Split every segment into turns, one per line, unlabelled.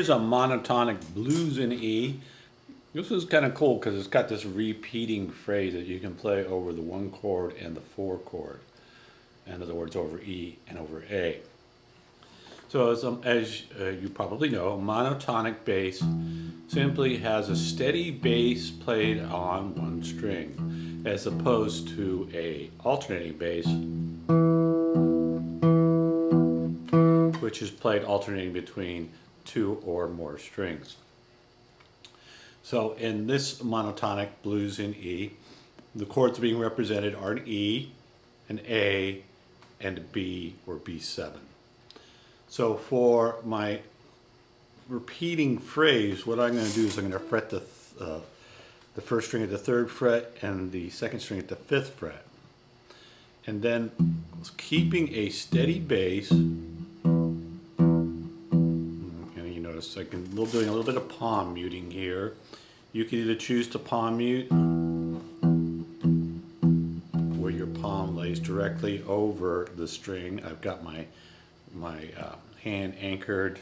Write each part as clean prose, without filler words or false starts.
here's a monotonic blues in E. This is kind of cool because it's got this repeating phrase that you can play over the 1 chord and the 4 chord. In other words, over E and over A. So as you probably know, a monotonic bass simply has a steady bass played on one string, as opposed to a alternating bass, which is played alternating between 2 or more strings. So in this monotonic blues in E, the chords being represented are an E, an A, and a B or B7. So for my repeating phrase, what I'm going to do is I'm going to fret the first string at the 3rd fret and the 2nd string at the 5th fret. And then keeping a steady bass, so I can doing a little bit of palm muting here. You can either choose to palm mute, where your palm lays directly over the string. I've got my hand anchored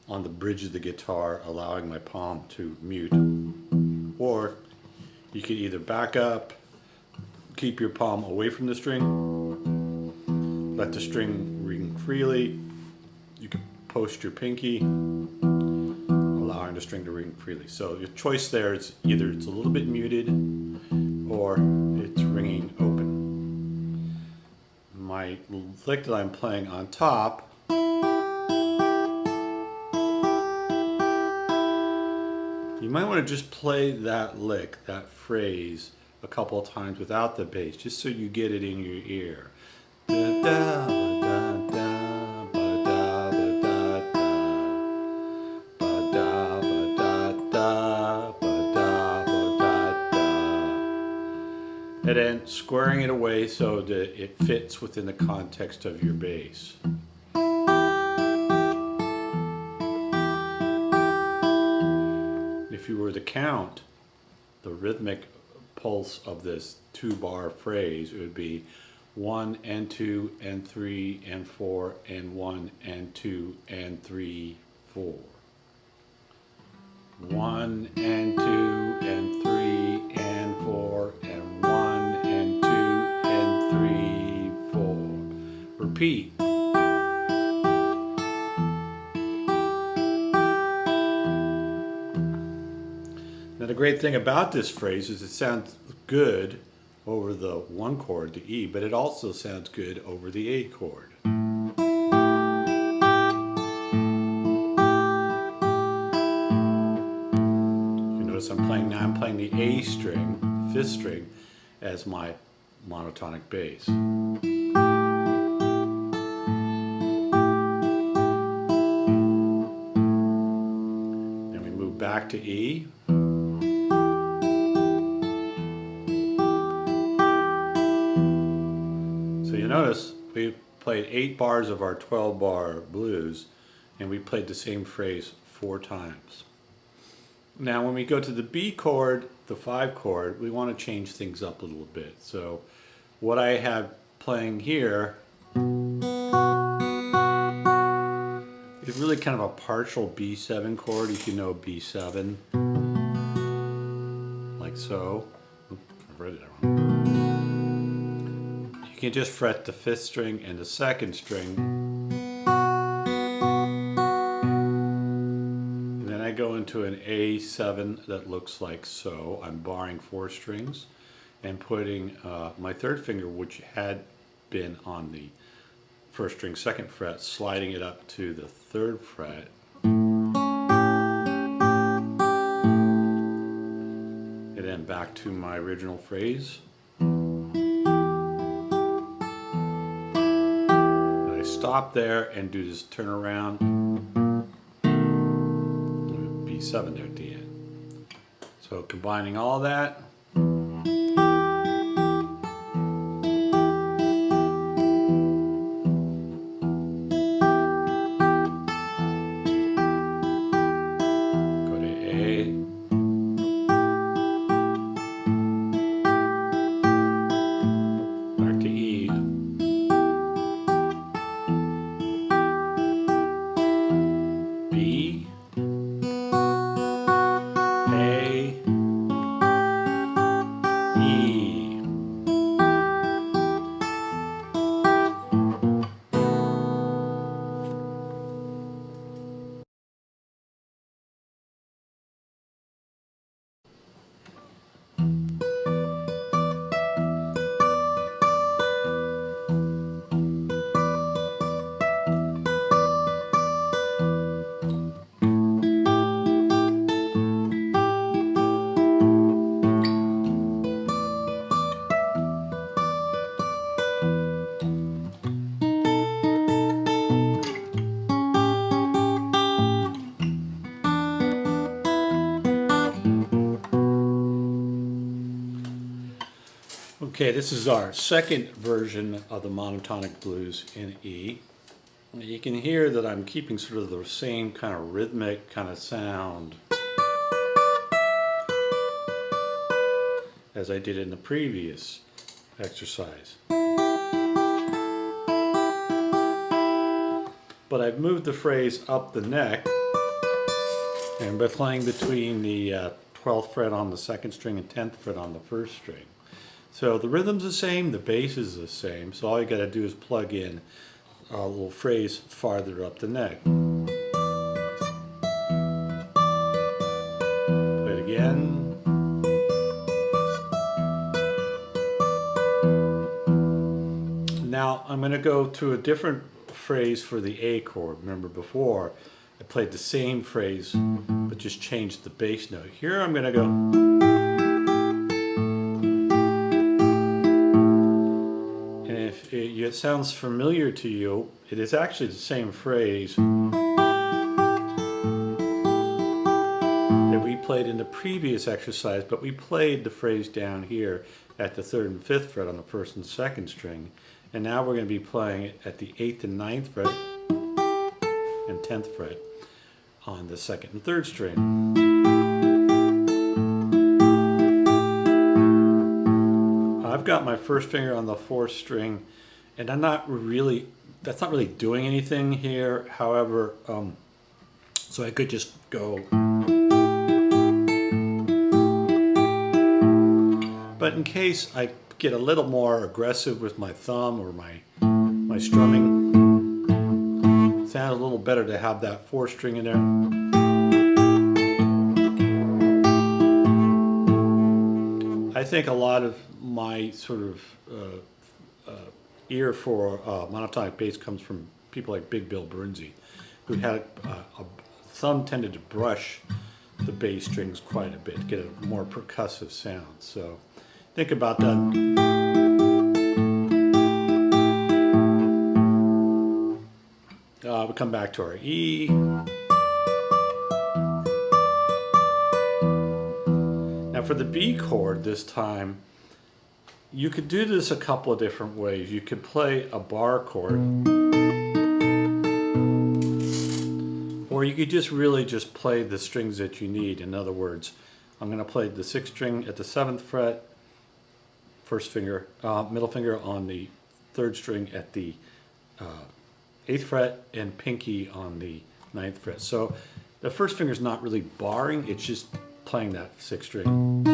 on the bridge of the guitar, allowing my palm to mute. Or you can either back up, keep your palm away from the string, let the string ring freely. You can post your pinky, allowing the string to ring freely. So your choice there is either it's a little bit muted or it's ringing open. My lick that I'm playing on top, you might want to just play that lick, that phrase, a couple of times without the bass, just so you get it in your ear. Da, da, da, da. And then squaring it away so that it fits within the context of your bass. If you were to count the rhythmic pulse of this 2-bar phrase, it would be 1 and 2 and 3 and 4 and 1 and 2 and 3, 4. 1 and 2 and 3 and 4 and 1 and 2 and 3, 4. Repeat. Now the great thing about this phrase is it sounds good over the 1 chord, the E, but it also sounds good over the A chord. I'm playing the A string, 5th string, as my monotonic bass. Then we move back to E. So you notice we played 8 bars of our 12-bar blues, and we played the same phrase 4 times. Now when we go to the B chord, the 5 chord, we want to change things up a little bit. So what I have playing here is really kind of a partial B7 chord, if you know B7. Like so. Oops, I read it wrong. You can just fret the 5th string and the 2nd string. I go into an A7 that looks like so. I'm barring 4 strings and putting my 3rd finger, which had been on the 1st string 2nd fret, sliding it up to the 3rd fret. And then back to my original phrase. And I stop there and do this turnaround. 7 there at the end. So combining all that, go to A, back to E, B, Okay, this is our second version of the monotonic blues in E. You can hear that I'm keeping sort of the same kind of rhythmic kind of sound as I did in the previous exercise. But I've moved the phrase up the neck, and by playing between the 12th fret on the second string and 10th fret on the first string. So the rhythm's the same, the bass is the same, so all you gotta do is plug in a little phrase farther up the neck. Play it again. Now I'm going to go to a different phrase for the A chord. Remember before I played the same phrase but just changed the bass note. Here I'm going to go. And if it sounds familiar to you, it is actually the same phrase that we played in the previous exercise, but we played the phrase down here at the 3rd and 5th fret on the 1st and 2nd string. And now we're going to be playing it at the 8th and 9th fret and 10th fret on the 2nd and 3rd string. I've got my first finger on the 4th string, and that's not really doing anything here. However, so I could just go. But in case I get a little more aggressive with my thumb or my strumming, it sounds a little better to have that 4th string in there. I think a lot of my sort of ear for monotonic bass comes from people like Big Bill Burnsie, who had a thumb tended to brush the bass strings quite a bit to get a more percussive sound. So think about that. We come back to our E. Now for the B chord this time, you could do this a couple of different ways. You could play a bar chord, or you could just really just play the strings that you need. In other words, I'm going to play the 6th string at the 7th fret, first finger, middle finger on the 3rd string at the 8th fret, and pinky on the 9th fret. So the first finger is not really barring, it's just playing that 6th string.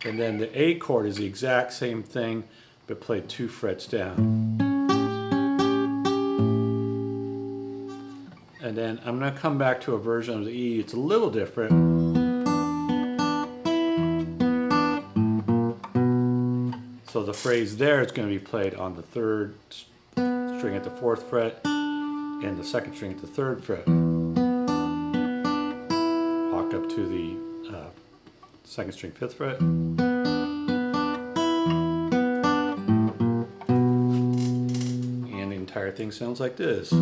And then the A chord is the exact same thing, but played 2 frets down. And then I'm going to come back to a version of the E. It's a little different. So the phrase there is going to be played on the 3rd string at the 4th fret and the 2nd string at the 3rd fret. Walk up to the 2nd string 5th fret. And the entire thing sounds like this.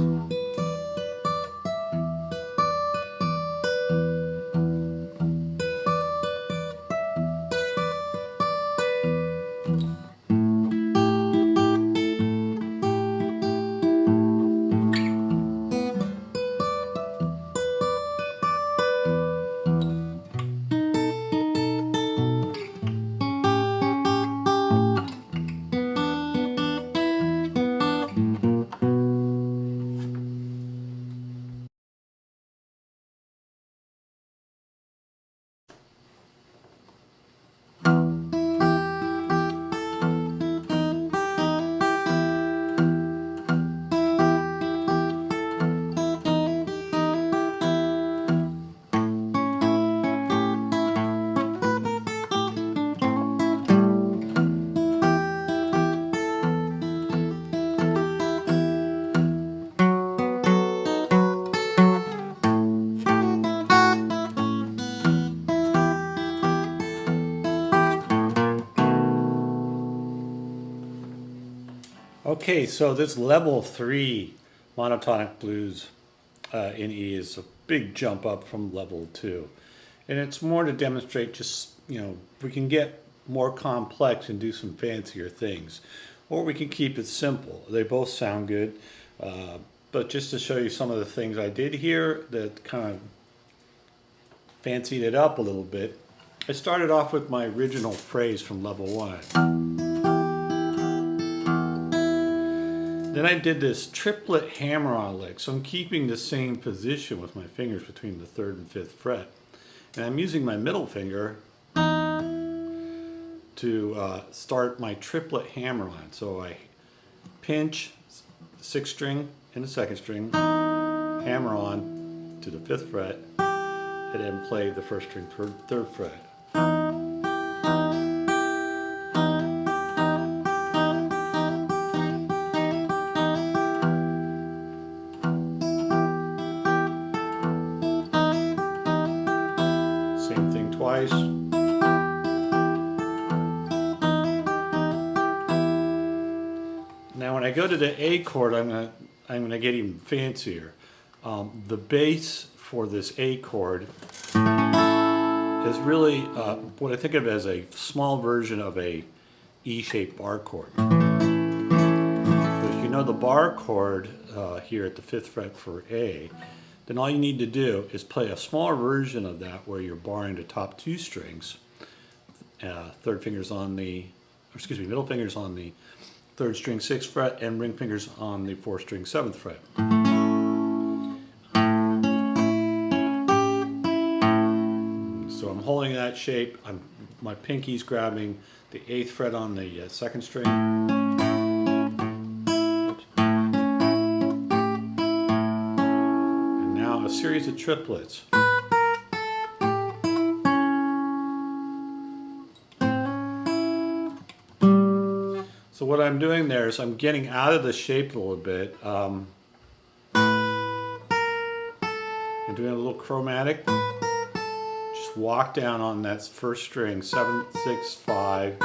Okay, so this level 3 monotonic blues in E is a big jump up from level 2. And it's more to demonstrate just, we can get more complex and do some fancier things, or we can keep it simple. They both sound good, but just to show you some of the things I did here that kind of fancied it up a little bit, I started off with my original phrase from level 1. Then I did this triplet hammer-on lick, so I'm keeping the same position with my fingers between the 3rd and 5th fret. And I'm using my middle finger to start my triplet hammer-on. So I pinch the 6th string and the 2nd string, hammer on to the 5th fret, and then play the 1st string 3rd fret. Same thing twice. Now when I go to the A chord, I'm gonna get even fancier. The bass for this A chord is really what I think of as a small version of a E-shaped bar chord. So if you know the bar chord here at the 5th fret for A, then all you need to do is play a smaller version of that where you're barring the top 2 strings, middle fingers on the 3rd string 6th fret and ring fingers on the 4th string 7th fret. So I'm holding that shape, my pinky's grabbing the 8th fret on the 2nd string. And now a series of triplets. So what I'm doing there is I'm getting out of the shape a little bit and doing a little chromatic. Just walk down on that 1st string, 7, 6, 5.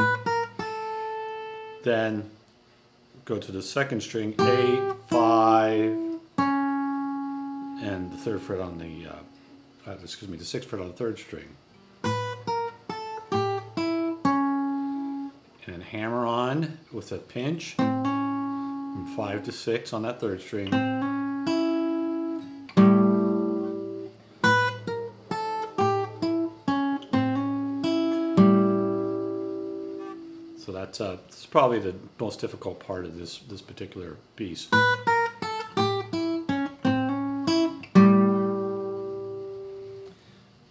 Then go to the 2nd string, 8, 5, and the 3rd fret on the, the 6th fret on the 3rd string. And hammer on with a pinch from 5 to 6 on that 3rd string. So that's probably the most difficult part of this particular piece.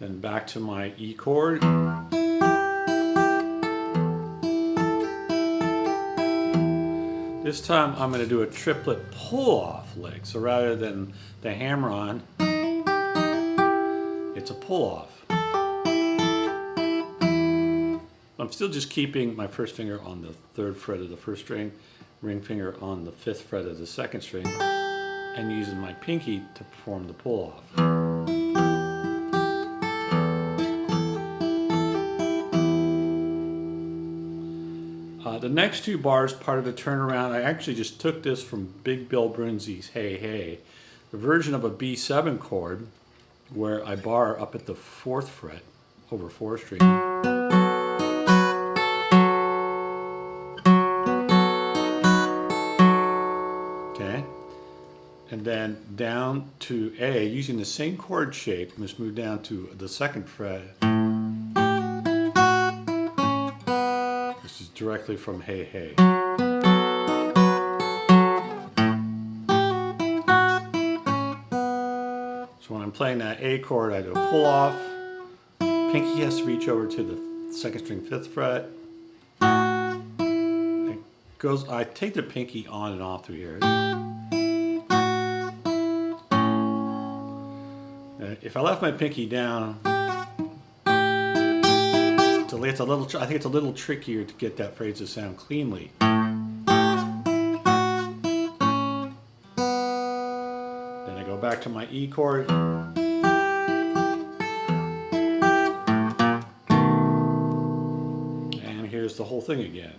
Then back to my E chord. This time I'm going to do a triplet pull-off lick. So rather than the hammer-on, it's a pull-off. I'm still just keeping my 1st finger on the 3rd fret of the 1st string, ring finger on the 5th fret of the 2nd string, and using my pinky to perform the pull-off. The next 2 bars, part of the turnaround, I actually just took this from Big Bill Brunzi's Hey Hey, the version of a B7 chord where I bar up at the 4th fret over 4th string. Okay, and then down to A, using the same chord shape, let's move down to the 2nd fret. This is directly from Hey Hey. So when I'm playing that A chord, I do a pull off. Pinky has to reach over to the 2nd string 5th fret. It goes. I take the pinky on and off through here. If I left my pinky down, it's a little. I think it's a little trickier to get that phrase to sound cleanly. Then I go back to my E chord. And here's the whole thing again.